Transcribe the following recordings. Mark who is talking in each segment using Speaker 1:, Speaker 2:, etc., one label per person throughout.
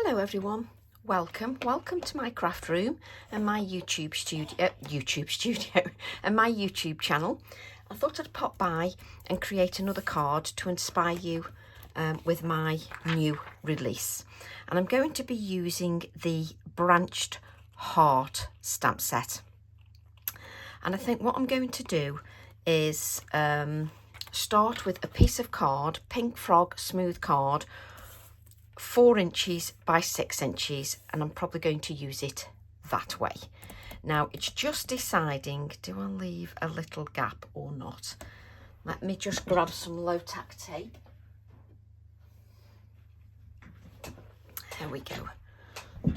Speaker 1: Hello everyone, welcome to my craft room and my YouTube studio and my YouTube channel. I thought I'd pop by and create another card to inspire you with my new release, and I'm going to be using the branched heart stamp set. And I think what I'm going to do is start with a piece of card, Pink Frog smooth card, 4 inches by 6 inches, and I'm probably going to use it that way. Now it's just deciding, do I leave a little gap or not? Let me just grab some low tack tape. There we go. And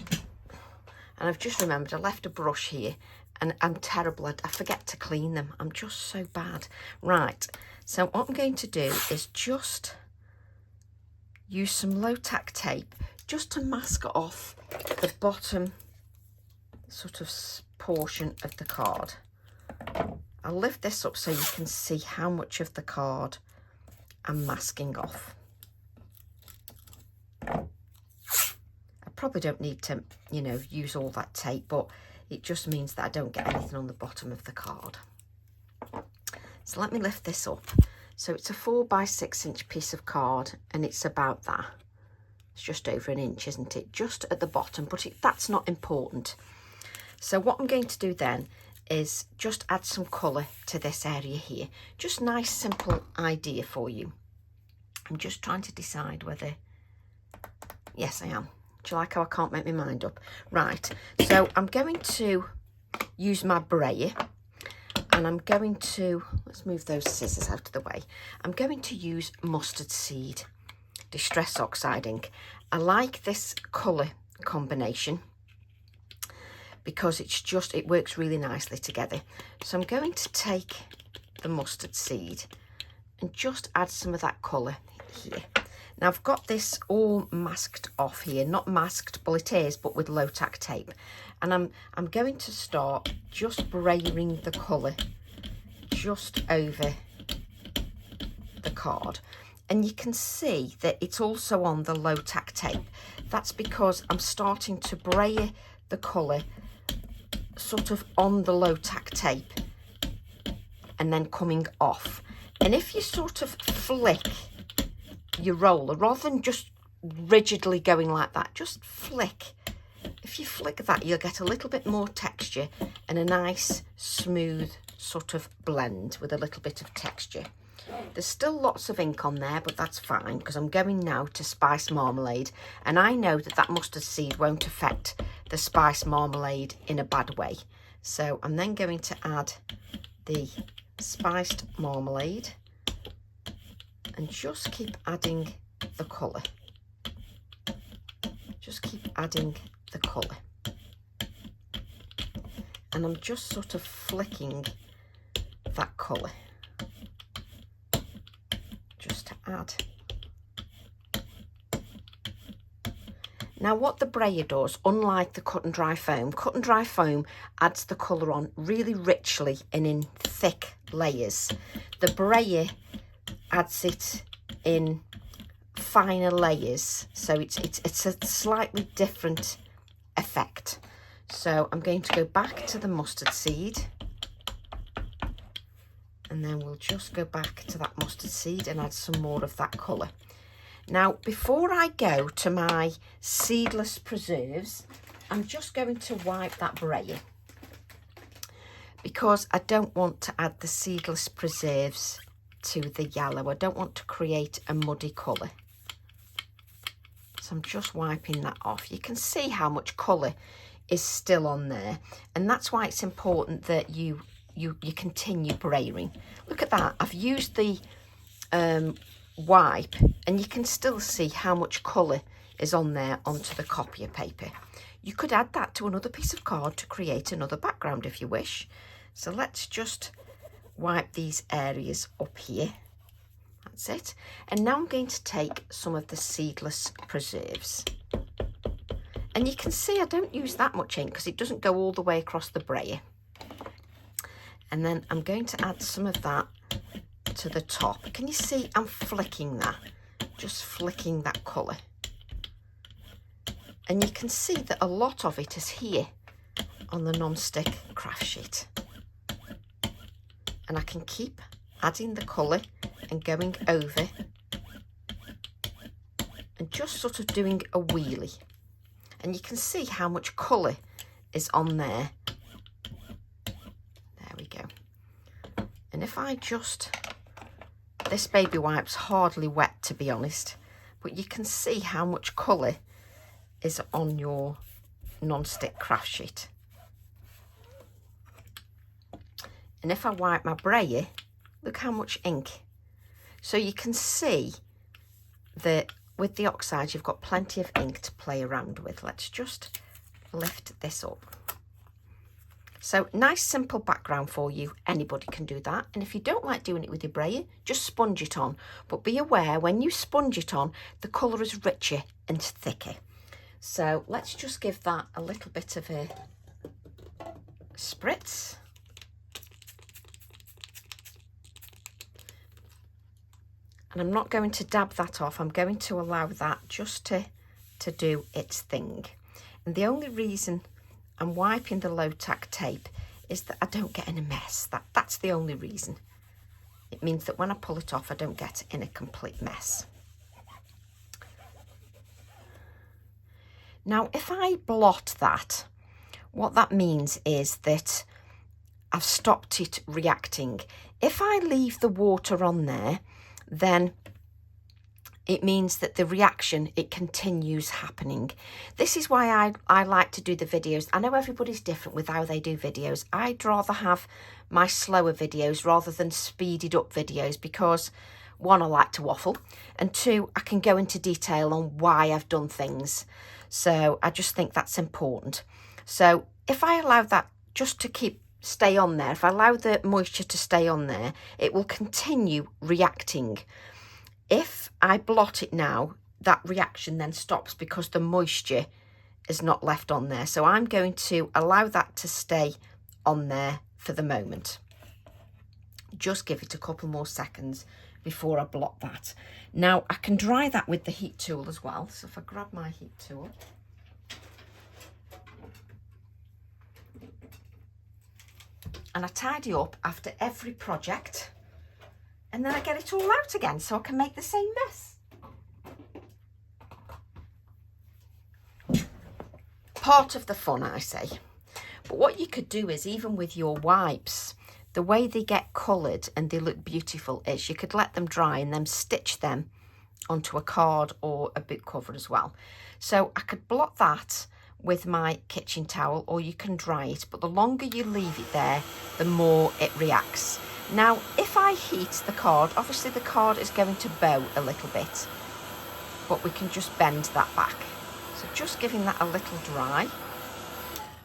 Speaker 1: I've just remembered I left a brush here, and I'm terrible I forget to clean them. I'm just so bad. Right, so what I'm going to do is just use some low tack tape just to mask off the bottom sort of portion of the card. I'll lift this up so you can see how much of the card I'm masking off. I probably don't need to, you know, use all that tape, but it just means that I don't get anything on the bottom of the card. So let me lift this up. So it's a 4 by 6 inch piece of card, and it's about that. It's just over 1 inch, isn't it? Just at the bottom, but that's not important. So what I'm going to do then is just add some colour to this area here. Just nice, simple idea for you. I'm just trying to decide whether... Yes, I am. Do you like how I can't make my mind up? Right, so I'm going to use my brayer. And I'm going to, let's move those scissors out of the way. I'm going to use mustard seed distress oxide ink. I like this colour combination because it works really nicely together. So I'm going to take the mustard seed and just add some of that colour here. Now I've got this all masked off here, not masked, well it is, but with low tack tape. And I'm going to start just brayering the colour just over the card. And you can see that it's also on the low tack tape. That's because I'm starting to brayer the colour sort of on the low tack tape and then coming off. And if you sort of flick your roller, rather than just rigidly going like that, just flick. If you flick that, you'll get a little bit more texture and a nice smooth sort of blend with a little bit of texture. There's still lots of ink on there, but that's fine because I'm going now to spice marmalade, and I know that that mustard seed won't affect the spice marmalade in a bad way. So I'm then going to add the spiced marmalade and just keep adding the colour. Just keep adding the colour. And I'm just sort of flicking that colour just to add. Now what the brayer does, unlike the cut and dry foam adds the colour on really richly and in thick layers. The brayer adds it in finer layers, so it's a slightly different effect. So I'm going to go back to the mustard seed, and then we'll just go back to that mustard seed and add some more of that colour. Now before I go to my seedless preserves, I'm just going to wipe that brayer because I don't want to add the seedless preserves to the yellow. I don't want to create a muddy colour. So I'm just wiping that off. You can see how much colour is still on there, and that's why it's important that you continue brayering. Look at that. I've used the wipe, and you can still see how much colour is on there onto the copier paper. You could add that to another piece of card to create another background if you wish. So let's just wipe these areas up here. That's it. And now I'm going to take some of the seedless preserves. And you can see I don't use that much ink because it doesn't go all the way across the brayer. And then I'm going to add some of that to the top. Can you see I'm flicking that? Just flicking that colour. And you can see that a lot of it is here on the non-stick craft sheet. And I can keep adding the colour and going over and just sort of doing a wheelie. And you can see how much colour is on there. There we go. And if I just, this baby wipe's hardly wet to be honest, but you can see how much colour is on your non-stick craft sheet. And if I wipe my brayer, look how much ink. So you can see that with the oxide, you've got plenty of ink to play around with. Let's just lift this up. So nice simple background for you. Anybody can do that. And if you don't like doing it with your brayer, just sponge it on. But be aware, when you sponge it on, the colour is richer and thicker. So let's just give that a little bit of a spritz. And I'm not going to dab that off. I'm going to allow that just to do its thing. And the only reason I'm wiping the low tack tape is that I don't get in a mess. That's the only reason. It means that when I pull it off, I don't get in a complete mess. Now, if I blot that, what that means is that I've stopped it reacting. If I leave the water on there, then it means that the reaction, it continues happening. This is why I like to do the videos. I know everybody's different with how they do videos. I'd rather have my slower videos rather than speeded up videos because, one, I like to waffle, and two, I can go into detail on why I've done things. So I just think that's important. So if I allow that just to stay on there, if I allow the moisture to stay on there, it will continue reacting. If I blot it now, that reaction then stops because the moisture is not left on there. So I'm going to allow that to stay on there for the moment. Just give it a couple more seconds before I blot that. Now I can dry that with the heat tool as well. So if I grab my heat tool, and I tidy up after every project, and then I get it all out again so I can make the same mess. Part of the fun, I say. But what you could do is, even with your wipes, the way they get coloured and they look beautiful is you could let them dry and then stitch them onto a card or a book cover as well. So I could blot that with my kitchen towel, or you can dry it, but the longer you leave it there, the more it reacts. Now, if I heat the card, obviously the card is going to bow a little bit, but we can just bend that back. So just giving that a little dry,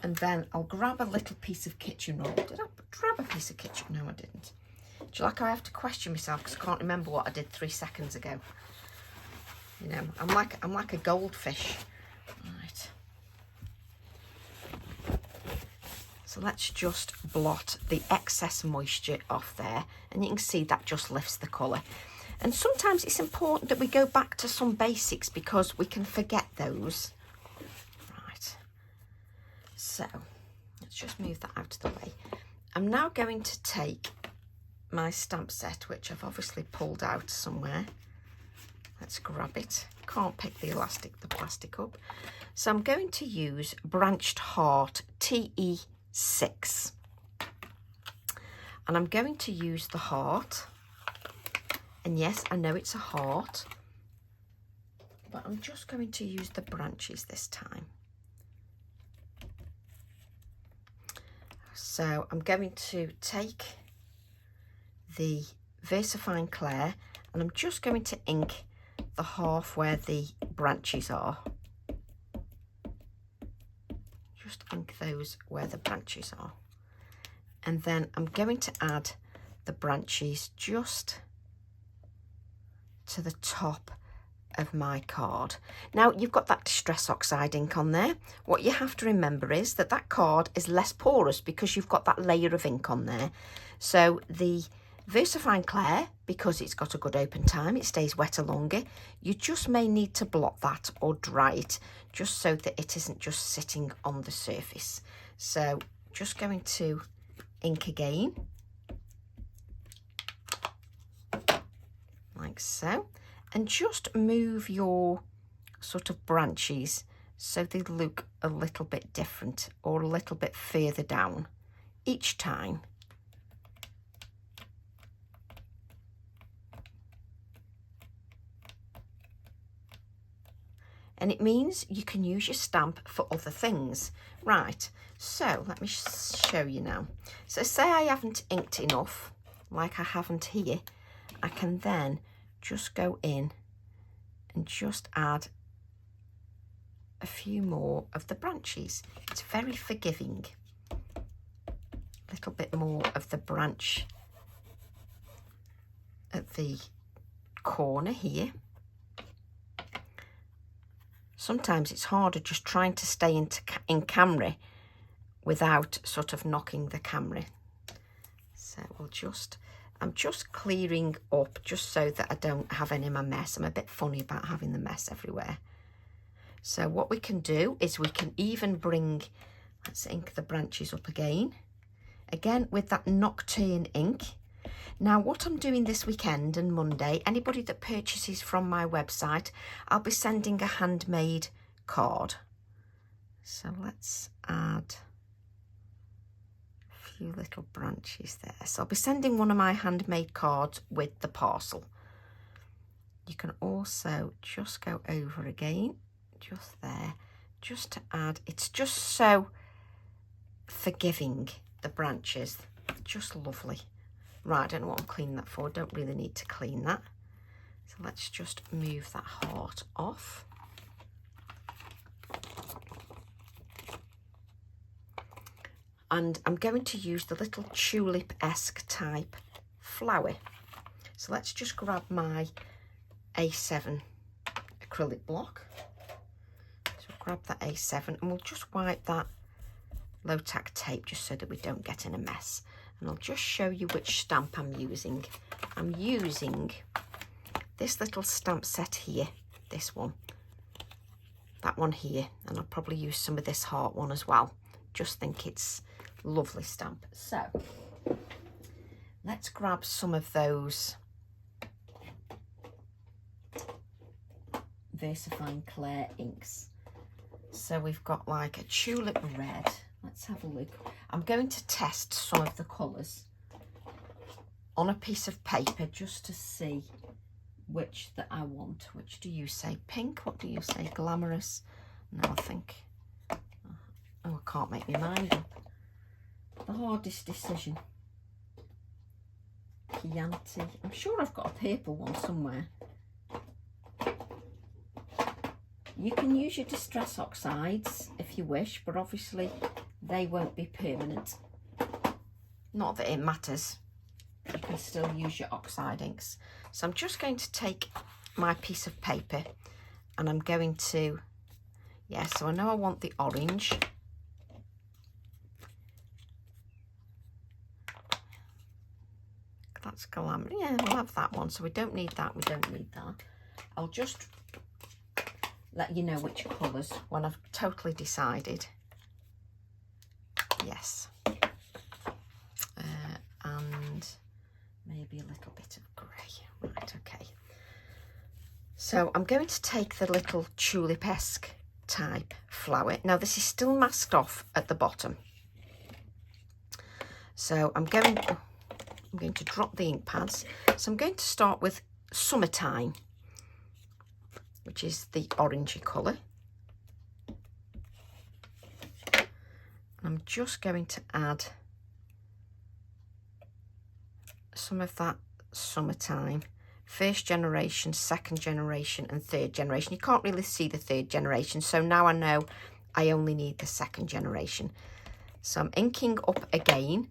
Speaker 1: and then I'll grab a little piece of kitchen roll. Did I grab a piece of kitchen? No, I didn't. Do you like how I have to question myself because I can't remember what I did 3 seconds ago? You know, I'm like a goldfish. Right. So let's just blot the excess moisture off there, and you can see that just lifts the colour. And sometimes it's important that we go back to some basics because we can forget those. Right. So let's just move that out of the way. I'm now going to take my stamp set, which I've obviously pulled out somewhere. Let's grab it. Can't pick the plastic up. So I'm going to use Branched Heart TE6. And I'm going to use the heart. And yes, I know it's a heart, but I'm just going to use the branches this time. So I'm going to take the VersaFine Clair and I'm just going to ink the half where the branches are. Just ink those where the branches are. And then I'm going to add the branches just to the top of my card. Now you've got that Distress Oxide ink on there. What you have to remember is that that card is less porous because you've got that layer of ink on there. So the VersaFine Clair, because it's got a good open time, it stays wetter longer. You just may need to blot that or dry it, just so that it isn't just sitting on the surface. So just going to ink again, like so, and just move your sort of branches so they look a little bit different or a little bit further down each time. And it means you can use your stamp for other things. Right, so let me show you now. So say I haven't inked enough, like I haven't here, I can then just go in and just add a few more of the branches. It's very forgiving. A little bit more of the branch at the corner here. Sometimes it's harder just trying to stay in camera without sort of knocking the camera. So I'm just clearing up just so that I don't have any of my mess. I'm a bit funny about having the mess everywhere. So what we can do is we can even bring, let's ink the branches up again with that Nocturne ink. Now what I'm doing this weekend and Monday, anybody that purchases from my website, I'll be sending a handmade card. So let's add a few little branches there. So I'll be sending one of my handmade cards with the parcel. You can also just go over again, just there, just to add, it's just so forgiving, the branches, just lovely. Right, I don't know what I'm cleaning that for. Don't really need to clean that. So let's just move that heart off. And I'm going to use the little tulip-esque type flower. So let's just grab my A7 acrylic block. So grab that A7 and we'll just wipe that low-tack tape just so that we don't get in a mess. And I'll just show you which stamp I'm using. I'm using this little stamp set here, this one, that one here, and I'll probably use some of this heart one as well. Just think it's lovely stamp. So let's grab some of those VersaFine Clair inks. So we've got like a tulip red. Let's have a look. I'm going to test some of the colours on a piece of paper just to see which that I want. Which do you say? Pink? What do you say? Glamorous? No, I think... oh, I can't make my mind up. The hardest decision. Chianti. I'm sure I've got a purple one somewhere. You can use your Distress Oxides if you wish, but obviously they won't be permanent. Not that it matters. You can still use your oxide inks. So I'm just going to take my piece of paper and I'm going to, so I know I want the orange. That's glamour. Yeah, we'll have that one. So we don't need that. We don't need that. I'll just let you know which colours when I've totally decided. Yes. And maybe a little bit of grey. Right, okay. So I'm going to take the little tulip-esque type flower. Now this is still masked off at the bottom. So I'm going to drop the ink pads. So I'm going to start with Summertime, which is the orangey colour. I'm just going to add some of that Summertime. First generation, second generation and third generation. You can't really see the third generation, so now I know I only need the second generation. So I'm inking up again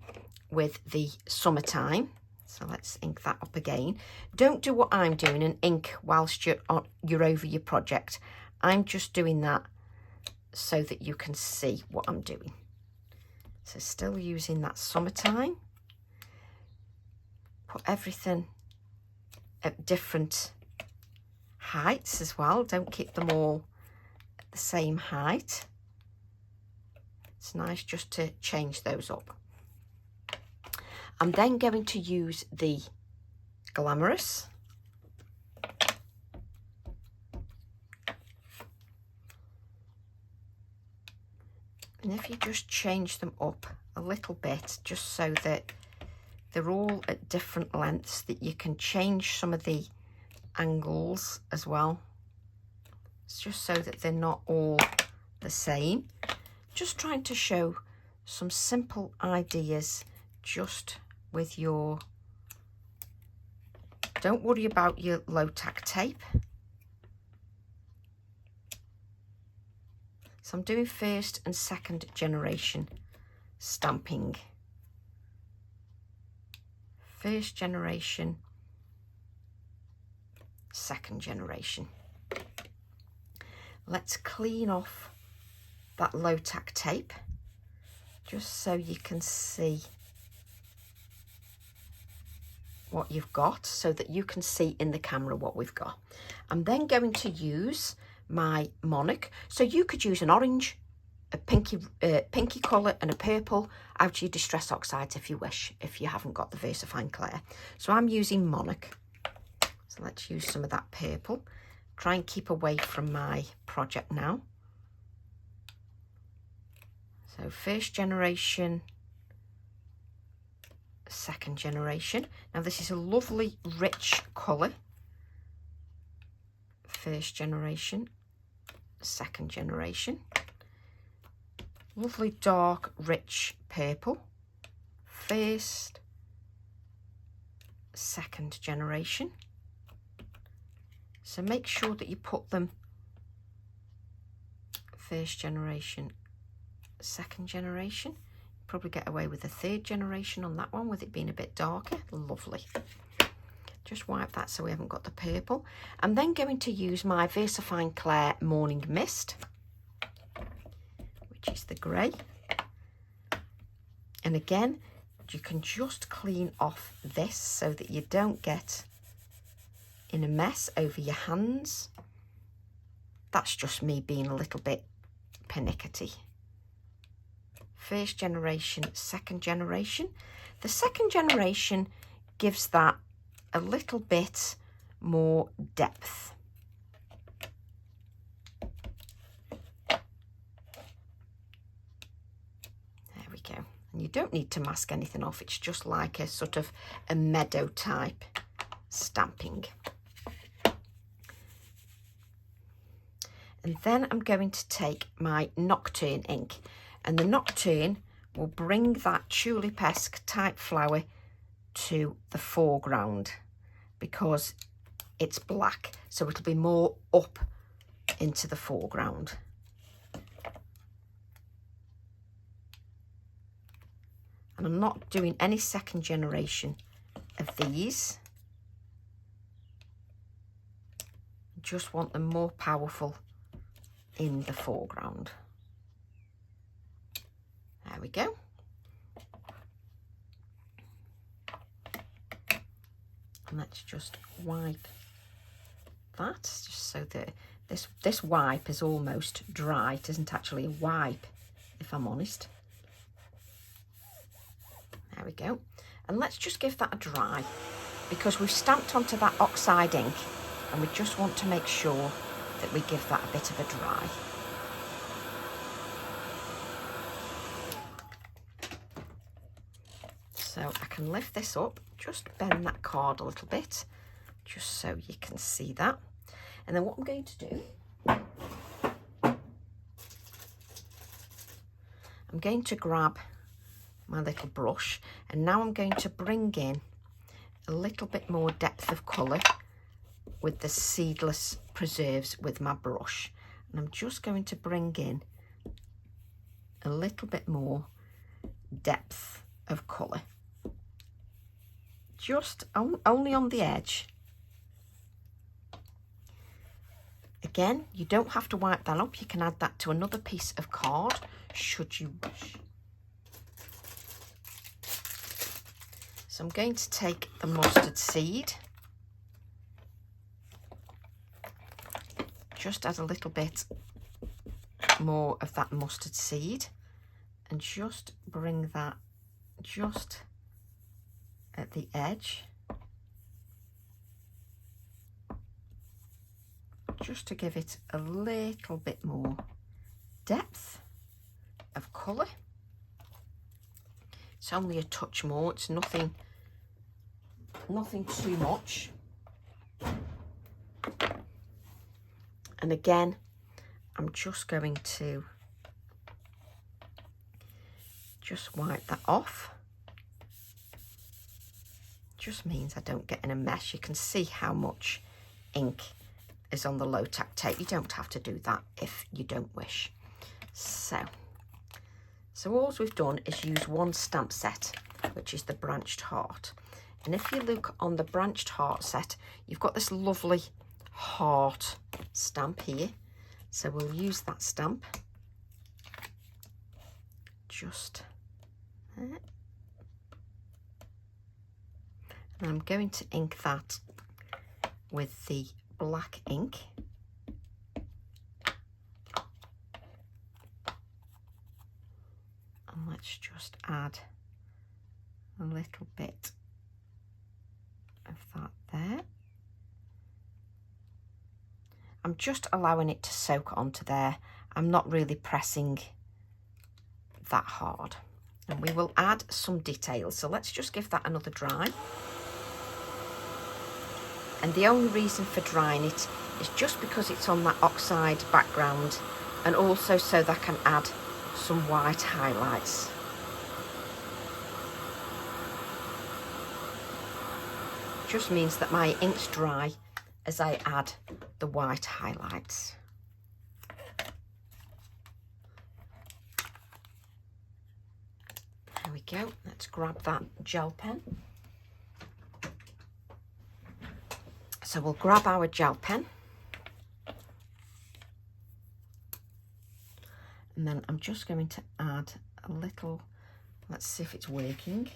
Speaker 1: with the Summertime. So let's ink that up again. Don't do what I'm doing and ink whilst you're over your project. I'm just doing that so that you can see what I'm doing. So still using that Summertime. put everything at different heights as well. Don't keep them all at the same height. It's nice just to change those up. I'm then going to use the Glamorous. And if you just change them up a little bit, just so that they're all at different lengths, that you can change some of the angles as well. It's just so that they're not all the same. Just trying to show some simple ideas just with your, don't worry about your low tack tape. So I'm doing first and second generation stamping. First generation, second generation. Let's clean off that low tack tape just so you can see what you've got, so that you can see in the camera what we've got. I'm then going to use my Monarch. So you could use an orange, a pinky colour and a purple out of your Distress Oxides if you wish, if you haven't got the VersaFine Clair. So I'm using Monarch. So let's use some of that purple. Try and keep away from my project now. So first generation, second generation. Now this is a lovely rich colour. First generation, second generation. Lovely dark rich purple. First, second generation. So make sure that you put them first generation, second generation. Probably get away with the third generation on that one with it being a bit darker. Lovely. Just wipe that so we haven't got the purple. I'm then going to use my VersaFine Clair Morning Mist, which is the grey. And again, you can just clean off this so that you don't get in a mess over your hands. That's just me being a little bit pernickety. First generation, second generation. The second generation gives that a little bit more depth. There we go. And you don't need to mask anything off. It's just like a sort of a meadow type stamping. And then I'm going to take my Nocturne ink, and the Nocturne will bring that tulip-esque type flower to the foreground because it's black, so it'll be more up into the foreground. And I'm not doing any second generation of these. I just want them more powerful in the foreground. There we go. And let's just wipe that, just so that this wipe is almost dry. It isn't actually a wipe, if I'm honest. There we go. And let's just give that a dry, because we've stamped onto that oxide ink and we just want to make sure that we give that a bit of a dry. So I can lift this up, just bend that card a little bit, just so you can see that. And then what I'm going to do, I'm going to grab my little brush, and now I'm going to bring in a little bit more depth of colour with the Seedless Preserves with my brush. And I'm just going to bring in a little bit more depth of colour. Just only on the edge. Again, you don't have to wipe that up. You can add that to another piece of card, should you wish. So I'm going to take the mustard seed, just add a little bit more of that mustard seed and just bring that just at the edge, just to give it a little bit more depth of colour. It's only a touch more, it's nothing too much. And again, I'm just going to just wipe that off. Just means I don't get in a mess. You can see how much ink is on the low tack tape. You don't have to do that if you don't wish. So all we've done is use one stamp set, which is the branched heart. And if you look on the branched heart set, you've got this lovely heart stamp here. So we'll use that stamp just there. And I'm going to ink that with the black ink. And let's just add a little bit of that there. I'm just allowing it to soak onto there. I'm not really pressing that hard. And we will add some details. So let's just give that another dry. And the only reason for drying it is just because it's on that oxide background, and also so that I can add some white highlights. Just means that my ink's dry as I add the white highlights. There we go. Let's grab that gel pen. So we'll grab our gel pen. And then I'm just going to add a little, let's see if it's working.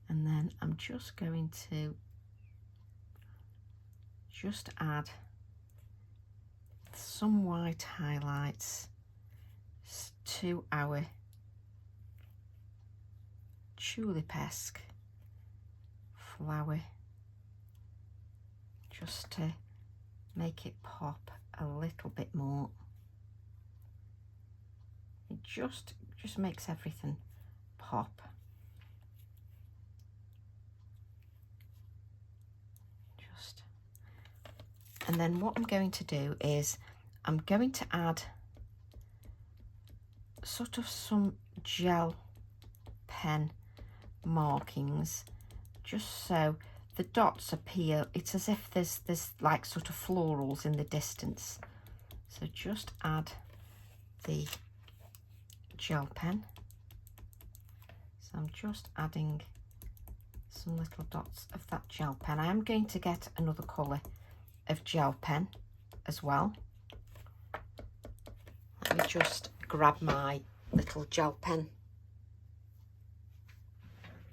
Speaker 1: And then I'm just going to just add some white highlights to our tulip-esque flower, just to make it pop a little bit more. It just makes everything pop. And then what I'm going to do is I'm going to add sort of some gel pen markings, just so the dots appear. It's as if there's like sort of florals in the distance. So just add the gel pen. So I'm just adding some little dots of that gel pen. I am going to get another colour of gel pen as well. Let me just grab my little gel pen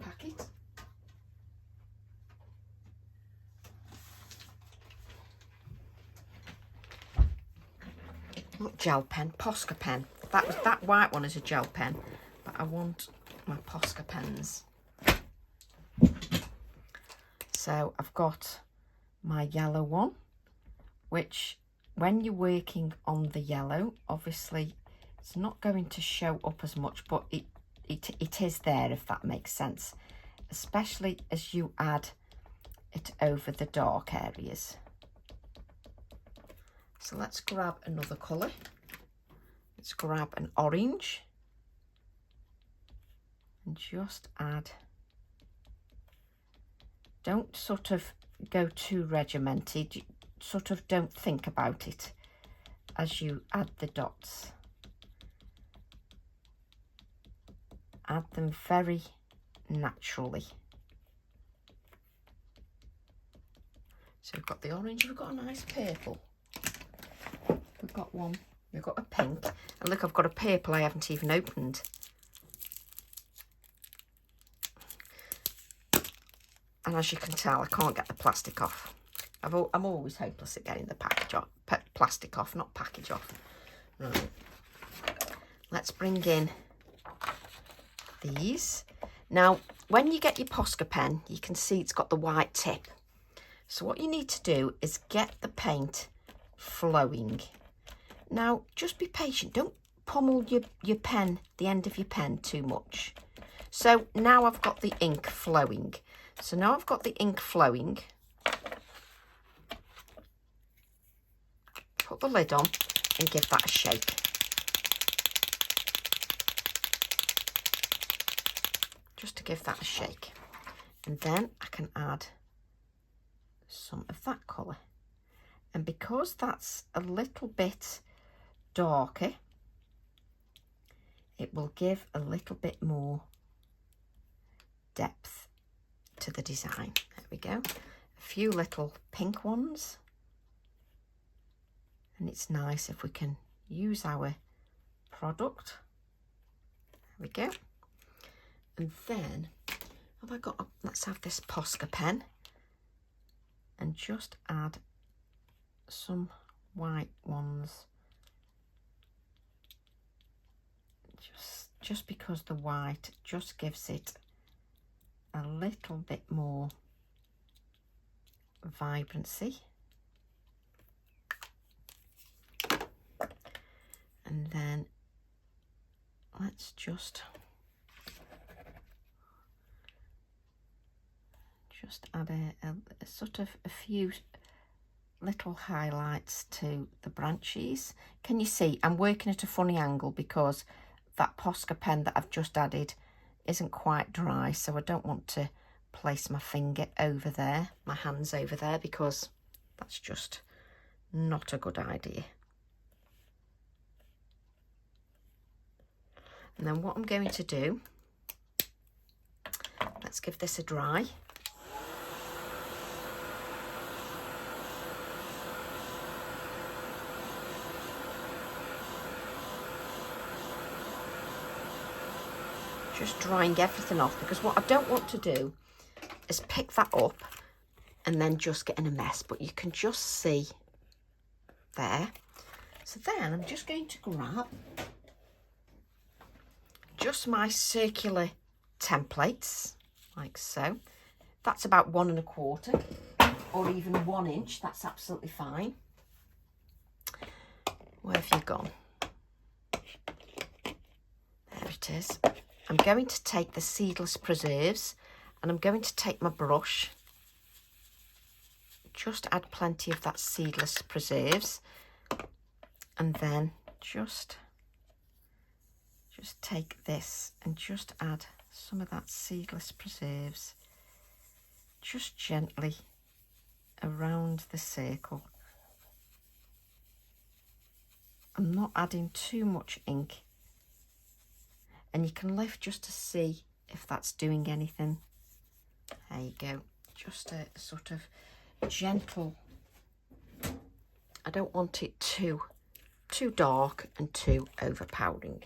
Speaker 1: packet. Not gel pen, Posca pen. That white one is a gel pen, but I want my Posca pens. So I've got my yellow one, which when you're working on the yellow, obviously it's not going to show up as much, but it is there, if that makes sense, especially as you add it over the dark areas. So let's grab another colour. Let's grab an orange and just add. Don't sort of go too regimented, sort of don't think about it as you add the dots. Add them very naturally. So we've got the orange, we've got a nice purple. We've got one We've got a pink. And look, I've got a purple I haven't even opened. And as you can tell, I can't get the plastic off. I'm always hopeless at getting the package off, plastic off, not package off. Right. Let's bring in these. Now, when you get your Posca pen, you can see it's got the white tip. So what you need to do is get the paint flowing. Now, just be patient. Don't pummel your pen, the end of your pen, too much. So now I've got the ink flowing. So now I've got the ink flowing. Put the lid on and give that a shake. Just to give that a shake. And then I can add some of that colour. And because that's a little bit darker, it will give a little bit more depth to the design. There we go. A few little pink ones. And it's nice if we can use our product. There we go. And then, have I got, let's have this Posca pen and just add some white ones. Just because the white just gives it a little bit more vibrancy. And then let's just add a sort of a few little highlights to the branches. Can you see I'm working at a funny angle because that Posca pen that I've just added isn't quite dry, so I don't want to place my finger over there, my hands over there, because that's just not a good idea. And then what I'm going to do, let's give this a dry. Just drying everything off, because what I don't want to do is pick that up and then just get in a mess, but you can just see there. So then I'm just going to grab just my circular templates, like so. That's about 1 1/4 or even 1 inch, that's absolutely fine. Where have you gone? There it is. I'm going to take the seedless preserves and I'm going to take my brush, just add plenty of that seedless preserves, and then just take this and just add some of that seedless preserves just gently around the circle. I'm not adding too much ink, and you can lift just to see if that's doing anything. There you go. Just a sort of gentle, I don't want it too dark and too overpowering.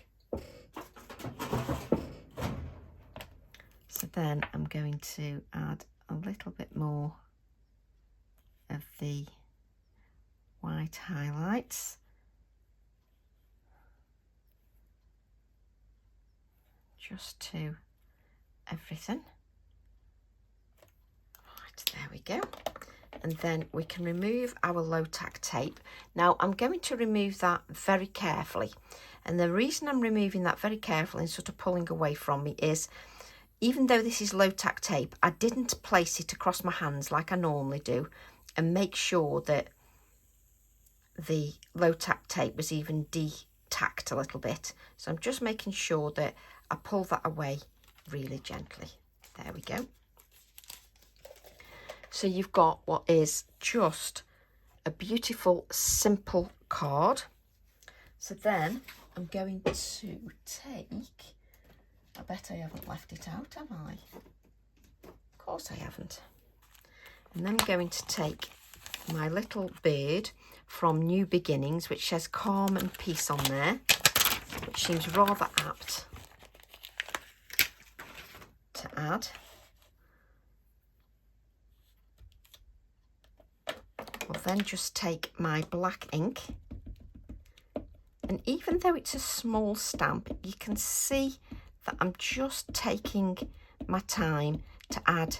Speaker 1: So then I'm going to add a little bit more of the white highlights. Just to everything. Right, there we go. And then we can remove our low-tack tape. Now I'm going to remove that very carefully. And the reason I'm removing that very carefully and sort of pulling away from me is, even though this is low-tack tape, I didn't place it across my hands like I normally do and make sure that the low-tack tape was even tacked a little bit. So I'm just making sure that I pull that away really gently. There we go. So you've got what is just a beautiful, simple card. So then I'm going to take, I bet I haven't left it out, have I? Of course I haven't. And then I'm going to take my little bird. from New Beginnings, which says calm and peace on there, which seems rather apt to add. I'll then just take my black ink, and even though it's a small stamp, you can see that I'm just taking my time to add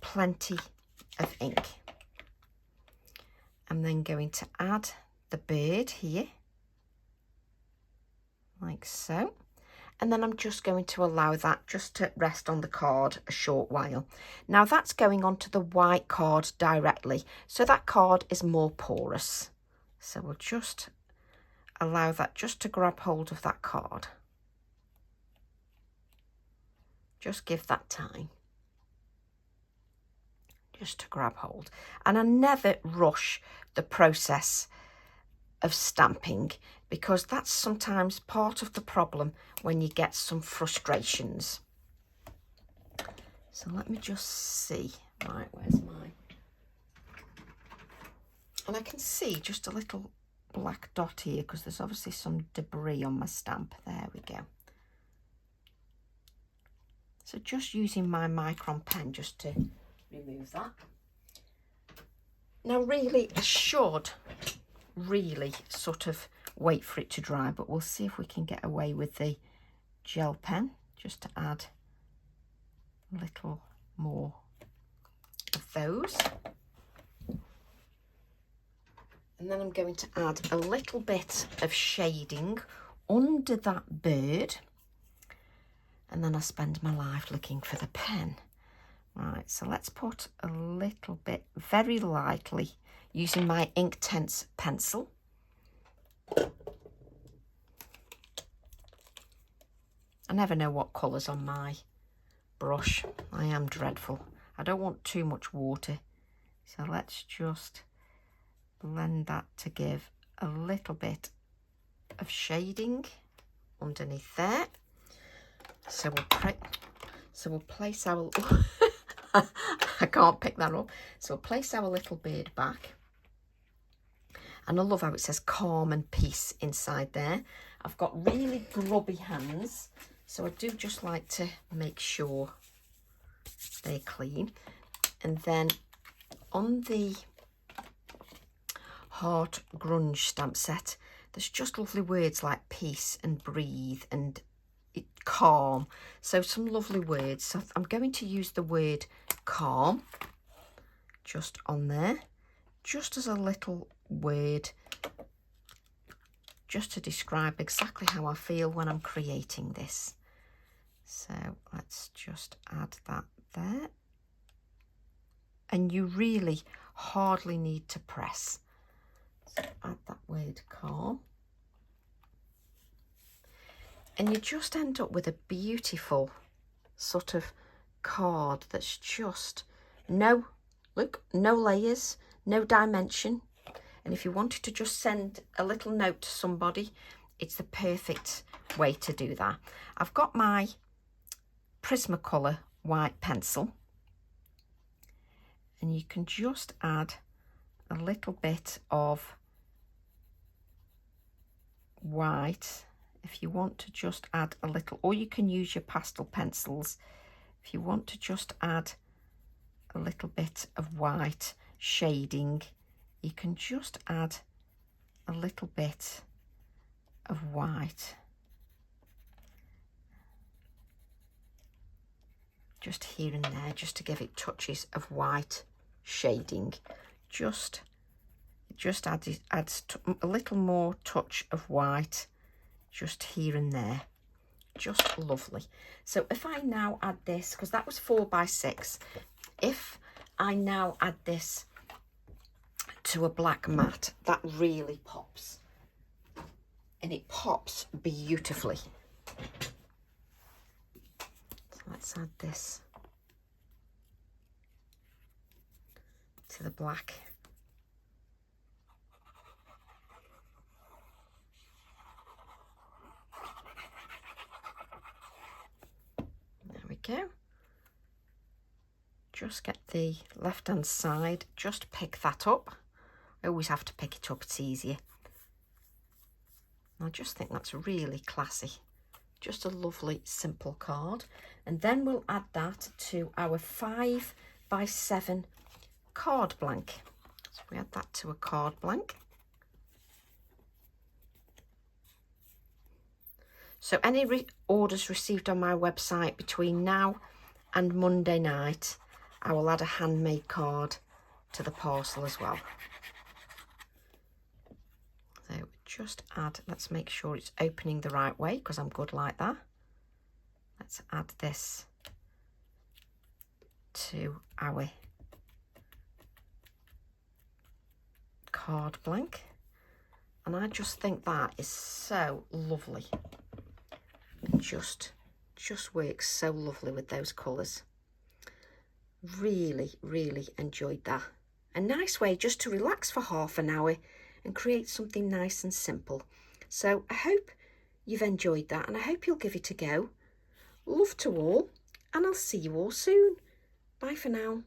Speaker 1: plenty of ink. I'm then going to add the bird here, like so. And then I'm just going to allow that just to rest on the card a short while. Now that's going onto the white card directly, so that card is more porous. So we'll just allow that just to grab hold of that card. Just give that time. Just to grab hold. And I never rush the process of stamping, because that's sometimes part of the problem when you get some frustrations. So let me just see. Right, where's my... And I can see just a little black dot here because there's obviously some debris on my stamp. There we go. So just using my micron pen just to remove that. Now really I should really sort of wait for it to dry, but we'll see if we can get away with the gel pen just to add a little more of those. And then I'm going to add a little bit of shading under that bird, and then I spend my life looking for the pen. Right, so let's put a little bit, very lightly, using my Inktense pencil. I never know what colour's on my brush. I am dreadful. I don't want too much water. So let's just blend that to give a little bit of shading underneath there. So we'll place our... I can't pick that up. So we'll place our little bird back. And I love how it says calm and peace inside there. I've got really grubby hands, so I do just like to make sure they're clean. And then on the Heart Grunge stamp set, there's just lovely words like peace and breathe and calm. So some lovely words. So I'm going to use the word calm just on there, just as a little word, just to describe exactly how I feel when I'm creating this. So let's just add that there. And you really hardly need to press. So add that word calm. And you just end up with a beautiful sort of card that's just no layers, no dimension. And if you wanted to just send a little note to somebody, it's the perfect way to do that. I've got my Prismacolor white pencil, and you can just add a little bit of white if you want to just add a little, or you can use your pastel pencils if you want to just add a little bit of white shading. You can just add a little bit of white just here and there, just to give it touches of white shading. Just adds a little more touch of white just here and there. Just lovely. So if I now add this, because that was 4 by 6, if I now add this to a black mat, that really pops, and it pops beautifully. So let's add this to the black. There we go. Just get the left hand side, just pick that up. I always have to pick it up, it's easier. I just think that's really classy. Just a lovely simple card. And then we'll add that to our 5x7 card blank. So we add that to a card blank. So any orders received on my website between now and Monday night, I will add a handmade card to the parcel as well. So just add, let's make sure it's opening the right way because I'm good like that. Let's add this to our card blank. And I just think that is so lovely. It just works so lovely with those colours. Really, really enjoyed that. A nice way just to relax for half an hour and create something nice and simple. So I hope you've enjoyed that and I hope you'll give it a go. Love to all, and I'll see you all soon. Bye for now.